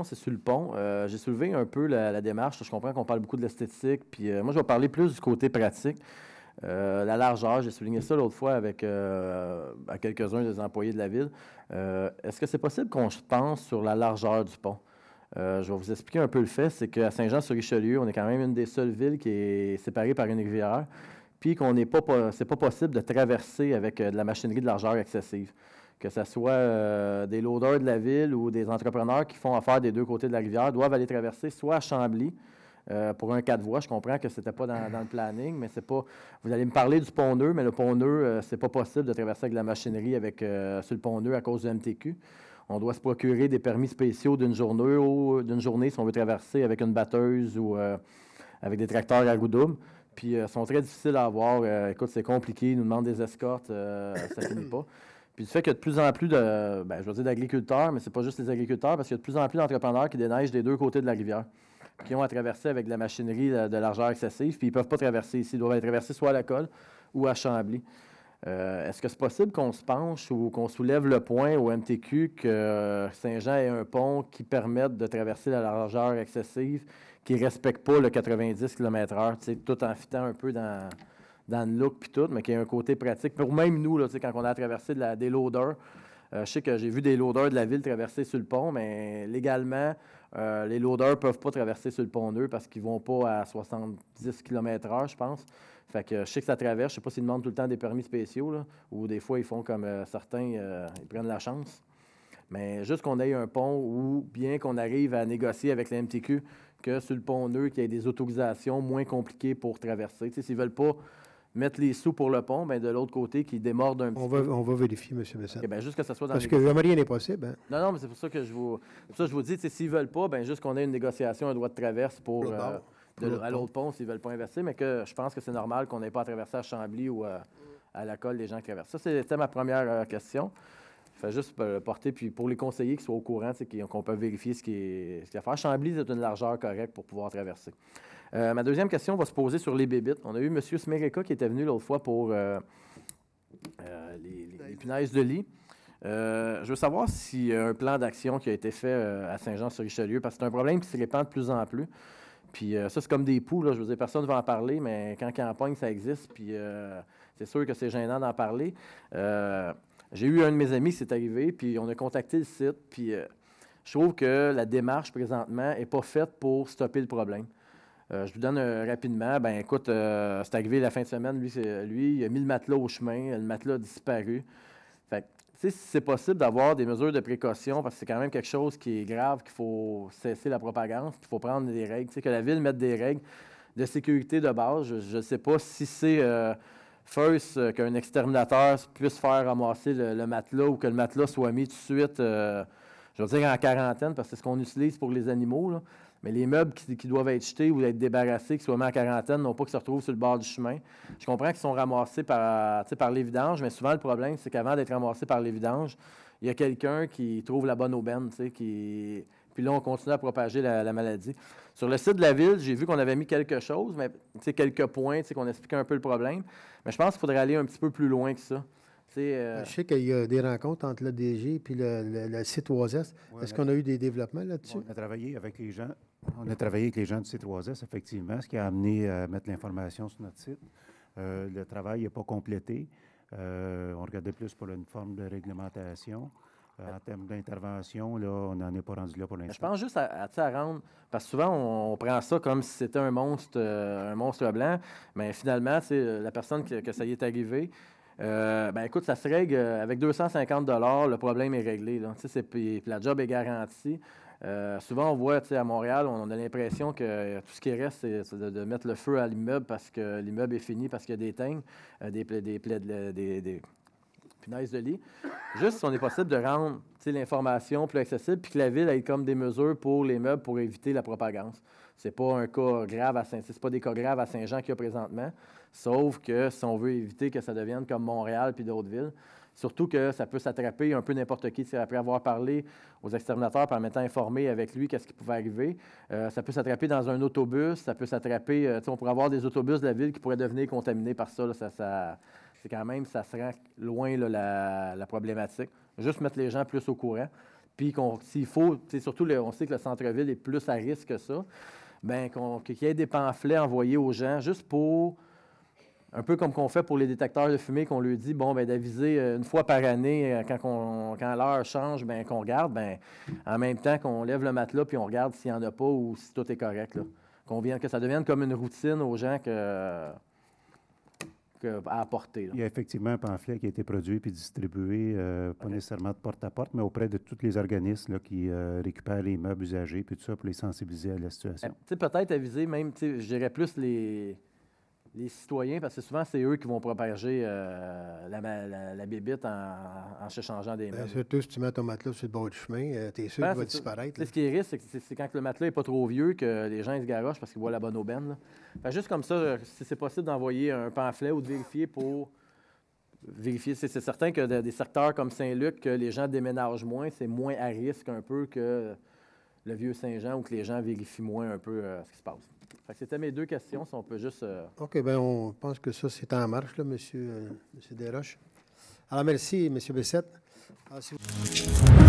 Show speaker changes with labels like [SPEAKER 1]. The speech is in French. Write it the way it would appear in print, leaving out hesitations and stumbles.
[SPEAKER 1] question, c'est sur le pont. J'ai soulevé un peu la démarche. Je comprends qu'on parle beaucoup de l'esthétique, puis moi, je vais parler plus du côté pratique. La largeur, j'ai souligné ça l'autre fois avec à quelques-uns des employés de la ville. Est-ce que c'est possible qu'on se pense sur la largeur du pont? Je vais vous expliquer un peu le fait. C'est qu'à Saint-Jean-sur-Richelieu, on est quand même une des seules villes qui est séparée par une rivière, puis qu'on n'est pas, c'est pas possible de traverser avec de la machinerie de largeur excessive. Que ce soit des loaders de la ville ou des entrepreneurs qui font affaire des deux côtés de la rivière doivent aller traverser soit à Chambly, pour un 4 voies. Je comprends que ce n'était pas dans le planning, mais c'est pas. Vous allez me parler du pont-Neuf, mais le pont-Neuf, c'est pas possible de traverser avec de la machinerie sur le pont-Neuf à cause du MTQ. On doit se procurer des permis spéciaux d'une journée si on veut traverser avec une batteuse ou avec des tracteurs à roue double. Puis, ils sont très difficiles à avoir. Écoute, c'est compliqué. Ils nous demandent des escortes. Ça ne finit pas. Puis, du fait qu'il y a de plus en plus je veux dire d'agriculteurs, mais ce n'est pas juste les agriculteurs, parce qu'il y a de plus en plus d'entrepreneurs qui déneigent des deux côtés de la rivière, qui ont à traverser avec de la machinerie de largeur excessive, puis ils ne peuvent pas traverser ici. Ils doivent aller traverser soit à la Colle ou à Chambly. Est-ce que c'est possible qu'on se penche ou qu'on soulève le point au MTQ que Saint-Jean ait un pont qui permette de traverser la largeur excessive, qui ne respecte pas le 90 km/h, tout en fitant un peu dans le look puis tout, mais qui a un côté pratique. Pour même nous, là, quand on a traversé des loaders, je sais que j'ai vu des loaders de la ville traverser sur le pont, mais légalement, les loaders ne peuvent pas traverser sur le pont-Neuf parce qu'ils ne vont pas à 70 km/h, je pense. Fait que je sais que ça traverse. Je ne sais pas s'ils demandent tout le temps des permis spéciaux, là, ou des fois, ils font comme certains, ils prennent la chance. Mais juste qu'on ait un pont ou bien qu'on arrive à négocier avec la MTQ que sur le pont-Neuf, qu'il y ait des autorisations moins compliquées pour traverser. S'ils ne veulent pas mettre les sous pour le pont, bien de l'autre côté, qu'ils démordent un petit peu.
[SPEAKER 2] On va vérifier, M. Messant.
[SPEAKER 1] Okay, juste que ça soit dans
[SPEAKER 2] parce que jamais rien n'est possible. Hein?
[SPEAKER 1] Non, mais c'est pour ça que je vous dis, s'ils ne veulent pas, bien juste qu'on ait une négociation, un droit de traverse pour à l'autre pont s'ils ne veulent pas investir, mais que je pense que c'est normal qu'on n'ait pas à traverser à Chambly ou à la Colle les gens qui traversent. Ça, c'était ma première question. Je fais juste porter, puis pour les conseillers qui soient au courant, qu'on peut vérifier ce qu'il y a à faire. Chambly, c'est une largeur correcte pour pouvoir traverser. Ma deuxième question va se poser sur les bébites. On a eu M. Smerica qui était venu l'autre fois pour les punaises de lit. Je veux savoir s'il y a un plan d'action qui a été fait à Saint-Jean-sur-Richelieu, parce que c'est un problème qui se répand de plus en plus. Puis ça, c'est comme des poux, là. Je veux dire, personne ne va en parler, mais quand il en pogne, ça existe. Puis c'est sûr que c'est gênant d'en parler. J'ai eu un de mes amis qui s'est arrivé, puis on a contacté le site. Puis je trouve que la démarche, présentement, n'est pas faite pour stopper le problème. Je vous donne rapidement. Ben écoute, c'est arrivé la fin de semaine. Lui, il a mis le matelas au chemin. Le matelas a disparu. Fait que, tu sais, si c'est possible d'avoir des mesures de précaution, parce que c'est quand même quelque chose qui est grave, qu'il faut cesser la propagande, qu'il faut prendre des règles. Tu sais, que la Ville mette des règles de sécurité de base. Je ne sais pas si c'est qu'un exterminateur puisse faire ramasser le matelas ou que le matelas soit mis tout de suite, je veux dire en quarantaine, parce que c'est ce qu'on utilise pour les animaux, là. Mais les meubles qui doivent être jetés ou être débarrassés, qui soient mis en quarantaine, non pas qu'ils se retrouvent sur le bord du chemin. Je comprends qu'ils sont ramassés par les vidanges, mais souvent, le problème, c'est qu'avant d'être ramassés par les vidanges, il y a quelqu'un qui trouve la bonne aubaine, puis là, on continue à propager la maladie. Sur le site de la Ville, j'ai vu qu'on avait mis quelque chose, mais quelques points, qu'on expliquait un peu le problème. Mais je pense qu'il faudrait aller un petit peu plus loin que ça.
[SPEAKER 2] Je sais qu'il y a des rencontres entre l'ADG et le site OASES.
[SPEAKER 3] Ouais,
[SPEAKER 2] est-ce qu'on a eu des développements là-dessus?
[SPEAKER 3] On a travaillé avec les gens. On a travaillé avec les gens du site OASES, effectivement, ce qui a amené à mettre l'information sur notre site. Le travail n'est pas complété. On regardait plus pour une forme de réglementation. En termes d'intervention, là, on n'en est pas rendu là pour l'instant.
[SPEAKER 1] Je pense juste à rendre, parce que souvent, on prend ça comme si c'était un monstre blanc, mais finalement, la personne que ça y est arrivé, écoute, ça se règle avec 250 $, le problème est réglé. Là. Puis la job est garantie. Souvent, on voit à Montréal, on a l'impression que tout ce qui reste, c'est de mettre le feu à l'immeuble parce que l'immeuble est fini, parce qu'il y a des teignes, des punaises de lit. Juste si on est possible de rendre l'information plus accessible, puis que la Ville ait comme des mesures pour les meubles pour éviter la propagande. C'est pas un cas grave c'est pas des cas graves à Saint-Jean qu'il y a présentement, sauf que si on veut éviter que ça devienne comme Montréal puis d'autres villes, surtout que ça peut s'attraper un peu n'importe qui. Après avoir parlé aux exterminateurs, par m'étant informé avec lui qu'est-ce qui pouvait arriver, ça peut s'attraper dans un autobus, ça peut s'attraper, on pourrait avoir des autobus de la Ville qui pourraient devenir contaminés par ça. Là, c'est quand même, ça se rend loin là, la problématique. Juste mettre les gens plus au courant. Puis s'il faut, surtout, on sait que le centre-ville est plus à risque que ça, bien, qu'il y ait des pamphlets envoyés aux gens juste pour, un peu comme qu'on fait pour les détecteurs de fumée, qu'on leur dit, bon, bien, d'aviser une fois par année, quand l'heure change, bien, qu'on regarde, bien, en même temps qu'on lève le matelas puis on regarde s'il n'y en a pas ou si tout est correct, là. Que ça devienne comme une routine aux gens à apporter. Là.
[SPEAKER 3] Il y a effectivement un pamphlet qui a été produit puis distribué, pas nécessairement de porte à porte, mais auprès de tous les organismes là, qui récupèrent les meubles usagés puis tout ça pour les sensibiliser à la situation.
[SPEAKER 1] Peut-être aviser même, je dirais plus les citoyens, parce que souvent, c'est eux qui vont propager la bébite en s'échangeant des meubles.
[SPEAKER 2] Surtout si tu mets ton matelas sur le bord du chemin, tu es sûr qu'il va disparaître.
[SPEAKER 1] Ce qui est risque, c'est quand le matelas n'est pas trop vieux que les gens ils se garochent parce qu'ils voient la bonne aubaine. Là. Fait juste comme ça, si c'est possible d'envoyer un pamphlet ou de vérifier pour vérifier. C'est certain que des secteurs comme Saint-Luc, que les gens déménagent moins, c'est moins à risque un peu que le Vieux-Saint-Jean où que les gens vérifient moins un peu ce qui se passe. C'était mes 2 questions, si on peut juste...
[SPEAKER 2] OK, bien, on pense que ça, c'est en marche, là, M. Desroches. Alors, merci, M. Bessette. Alors, si vous...